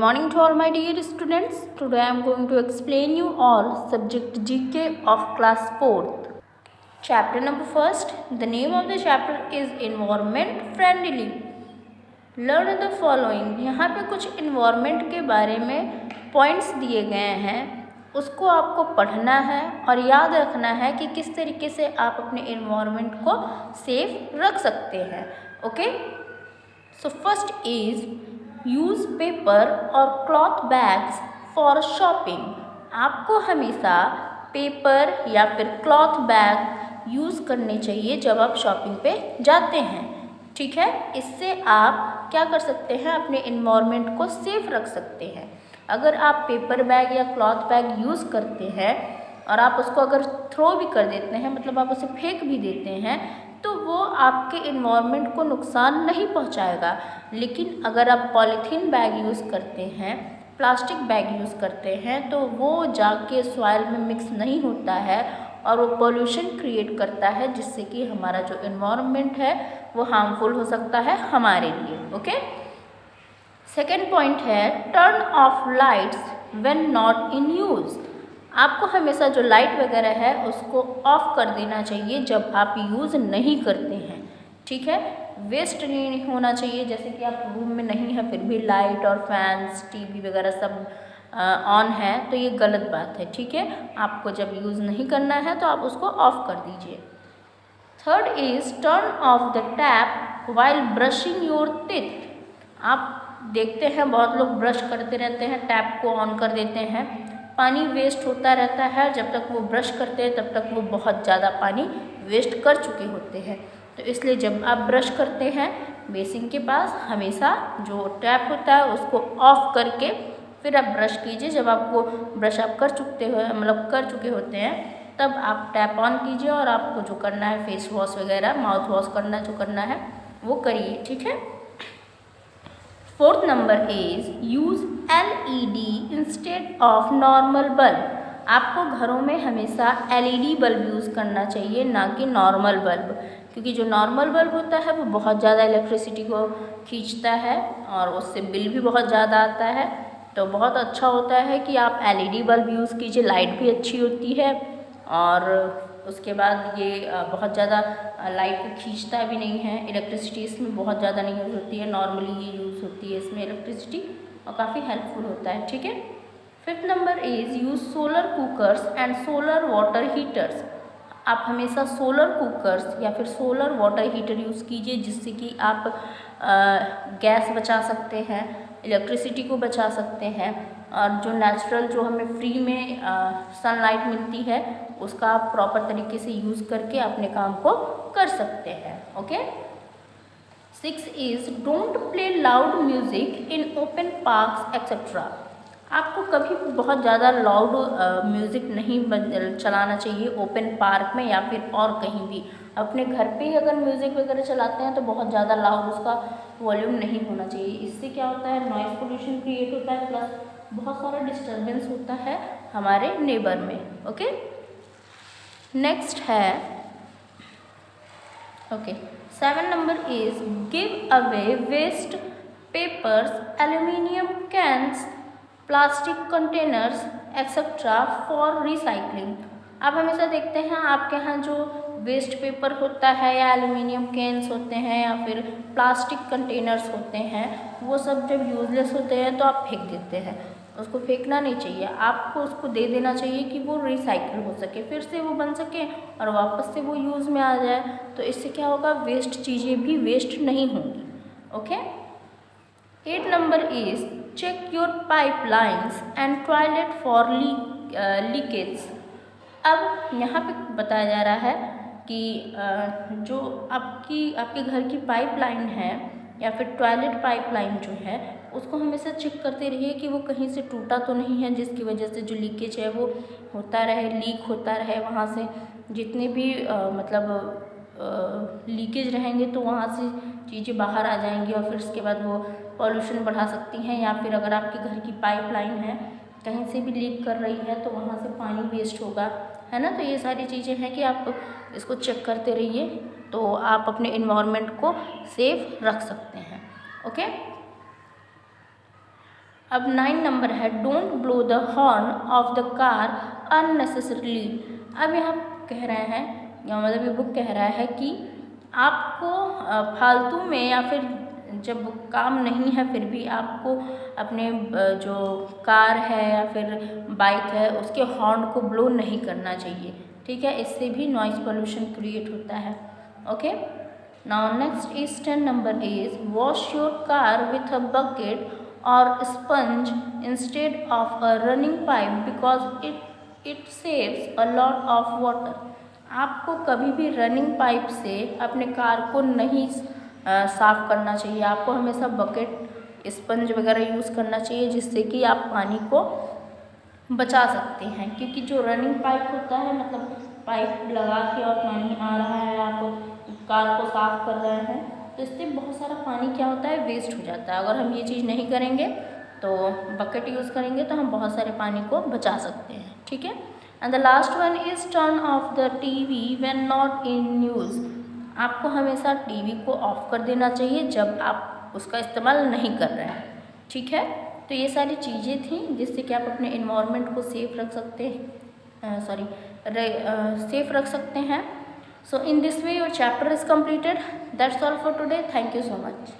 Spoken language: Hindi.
Morning to all my dear students. Today I am going to explain you all subject GK of class 4th. Chapter number 1st. The name of the chapter is environment friendly. Learn the following. यहाँ पे कुछ environment के बारे में points दिए गए हैं, उसको आपको पढ़ना है और याद रखना है कि किस तरीके से आप अपने environment को safe रख सकते हैं. Okay? So first is use paper और क्लॉथ बैग्स फॉर शॉपिंग. आपको हमेशा पेपर या फिर क्लॉथ बैग यूज़ करने चाहिए जब आप शॉपिंग पे जाते हैं. ठीक है, इससे आप क्या कर सकते हैं, अपने इन्वायरमेंट को सेफ रख सकते हैं. अगर आप पेपर बैग या क्लॉथ बैग यूज़ करते हैं और आप उसको अगर थ्रो भी कर देते हैं, मतलब आप उसे फेंक भी देते हैं, तो वो आपके इन्वायरमेंट को नुकसान नहीं पहुंचाएगा. लेकिन अगर आप पॉलीथीन बैग यूज़ करते हैं, प्लास्टिक बैग यूज़ करते हैं, तो वो जाके सॉइल में मिक्स नहीं होता है और वो पोल्यूशन क्रिएट करता है, जिससे कि हमारा जो इन्वायरमेंट है वो हार्मफुल हो सकता है हमारे लिए. ओके. सेकेंड पॉइंट है turn off lights when not in use. आपको हमेशा जो लाइट वगैरह है उसको ऑफ कर देना चाहिए जब आप यूज़ नहीं करते हैं. ठीक है, वेस्ट नहीं होना चाहिए. जैसे कि आप रूम में नहीं है फिर भी लाइट और फैंस टीवी वगैरह सब ऑन है, तो ये गलत बात है. ठीक है, आपको जब यूज़ नहीं करना है तो आप उसको ऑफ कर दीजिए. Third is turn off the tap while brushing your teeth. आप देखते हैं बहुत लोग ब्रश करते रहते हैं, टैप को ऑन कर देते हैं, पानी वेस्ट होता रहता है. जब तक वो ब्रश करते हैं तब तक वो बहुत ज़्यादा पानी वेस्ट कर चुके होते हैं. तो इसलिए जब आप ब्रश करते हैं बेसिन के पास हमेशा जो टैप होता है उसको ऑफ करके फिर आप ब्रश कीजिए. जब आपको ब्रश आप कर चुके होते हैं तब आप टैप ऑन कीजिए और आपको जो करना है फेस वॉश वगैरह माउथ वॉश जो करना है वो करिए. ठीक है. Fourth number is use LED instead of normal bulb. आपको घरों में हमेशा LED बल्ब यूज़ करना चाहिए, ना कि नॉर्मल बल्ब, क्योंकि जो नॉर्मल बल्ब होता है वो बहुत ज़्यादा इलेक्ट्रिसिटी को खींचता है और उससे बिल भी बहुत ज़्यादा आता है. तो बहुत अच्छा होता है कि आप LED बल्ब यूज़ कीजिए, लाइट भी अच्छी होती है और उसके बाद ये बहुत ज़्यादा लाइट को खींचता भी नहीं है. इलेक्ट्रिसिटी इसमें बहुत ज़्यादा नहीं यूज़ होती है, नॉर्मली ये यूज़ होती है इसमें इलेक्ट्रिसिटी और काफ़ी हेल्पफुल होता है. ठीक है. Fifth number is use solar cookers and solar water heaters. आप हमेशा सोलर कुकर्स या फिर सोलर वाटर हीटर यूज़ कीजिए, जिससे कि आप गैस बचा सकते हैं, इलेक्ट्रिसिटी को बचा सकते हैं और जो नेचुरल जो हमें फ्री में सनलाइट मिलती है उसका आप प्रॉपर तरीके से यूज़ करके अपने काम को कर सकते हैं. Okay. 6 is don't play loud music in open parks etcetera. आपको कभी बहुत ज़्यादा लाउड म्यूज़िक नहीं चलाना चाहिए ओपन पार्क में या फिर और कहीं भी. अपने घर पे ही अगर म्यूज़िक वगैरह चलाते हैं तो बहुत ज़्यादा लाउड उसका वॉल्यूम नहीं होना चाहिए. इससे क्या होता है, नॉइज़ पोल्यूशन क्रिएट होता है, प्लस बहुत सारा डिस्टर्बेंस होता है हमारे नेबर में. ओके. नेक्स्ट है 7 number is give away waste papers, aluminium cans, plastic containers etcetera for recycling. आप हमेशा देखते हैं आपके यहाँ जो वेस्ट पेपर होता है या एल्यूमिनियम कैंस होते हैं या फिर प्लास्टिक कंटेनर्स होते हैं, वो सब जब यूज़लेस होते हैं तो आप फेंक देते हैं. उसको फेंकना नहीं चाहिए, आपको उसको दे देना चाहिए कि वो रिसाइकिल हो सके, फिर से वो बन सके और वापस से वो यूज़ में आ जाए. तो इससे क्या होगा, वेस्ट चीज़ें भी वेस्ट नहीं होंगी. Okay. 8 number is check your pipelines and toilet for leakage. अब यहाँ पे बताया जा रहा है कि जो आपके घर की पाइपलाइन है या फिर टॉयलेट पाइपलाइन जो है उसको हमेशा चेक करते रहिए कि वो कहीं से टूटा तो नहीं है, जिसकी वजह से जो लीकेज है वो होता रहे, लीक होता रहे. वहाँ से जितने भी लीकेज रहेंगे तो वहाँ से चीज़ें बाहर आ जाएंगी और फिर उसके बाद वो पॉल्यूशन बढ़ा सकती हैं. या फिर अगर आपके घर की पाइपलाइन है कहीं से भी लीक कर रही है तो वहाँ से पानी वेस्ट होगा, है ना. तो ये सारी चीज़ें हैं कि आप इसको चेक करते रहिए तो आप अपने इन्वायरमेंट को सेफ रख सकते हैं. ओके. अब 9 नंबर है don't blow the horn of the car unnecessarily. अब यहाँ कह रहे हैं या मतलब ये बुक कह रहा है कि आपको फालतू में या फिर जब काम नहीं है फिर भी आपको अपने जो कार है या फिर बाइक है उसके हॉर्न को ब्लो नहीं करना चाहिए, ठीक है। इससे भी नॉइस पोल्यूशन क्रिएट होता है। Okay, now next is 10 number is wash your car with a bucket और sponge instead of a running pipe because it saves a lot of water. आपको कभी भी रनिंग पाइप से अपने कार को नहीं साफ़ करना चाहिए। आपको हमेशा बकेट, स्पंज वगैरह यूज़ करना चाहिए जिससे कि आप पानी को बचा सकते हैं, क्योंकि जो रनिंग पाइप होता है मतलब पाइप लगा के और पानी आ रहा है, आप कार को साफ़ कर रहे हैं, तो इससे बहुत सारा पानी क्या होता है वेस्ट हो जाता है। अगर हम ये चीज़ नहीं करेंगे तो बकेट यूज़ करेंगे तो हम बहुत सारे पानी को बचा सकते हैं, ठीक है। And the last one is turn off the TV when not in use. आपको हमेशा टीवी को ऑफ कर देना चाहिए जब आप उसका इस्तेमाल नहीं कर रहे हैं, ठीक है। तो ये सारी चीज़ें थी जिससे कि आप अपने इन्वायरमेंट को सेफ रख सकते हैं, सेफ रख सकते हैं। So in this way your chapter is completed. That's all for today. Thank you so much.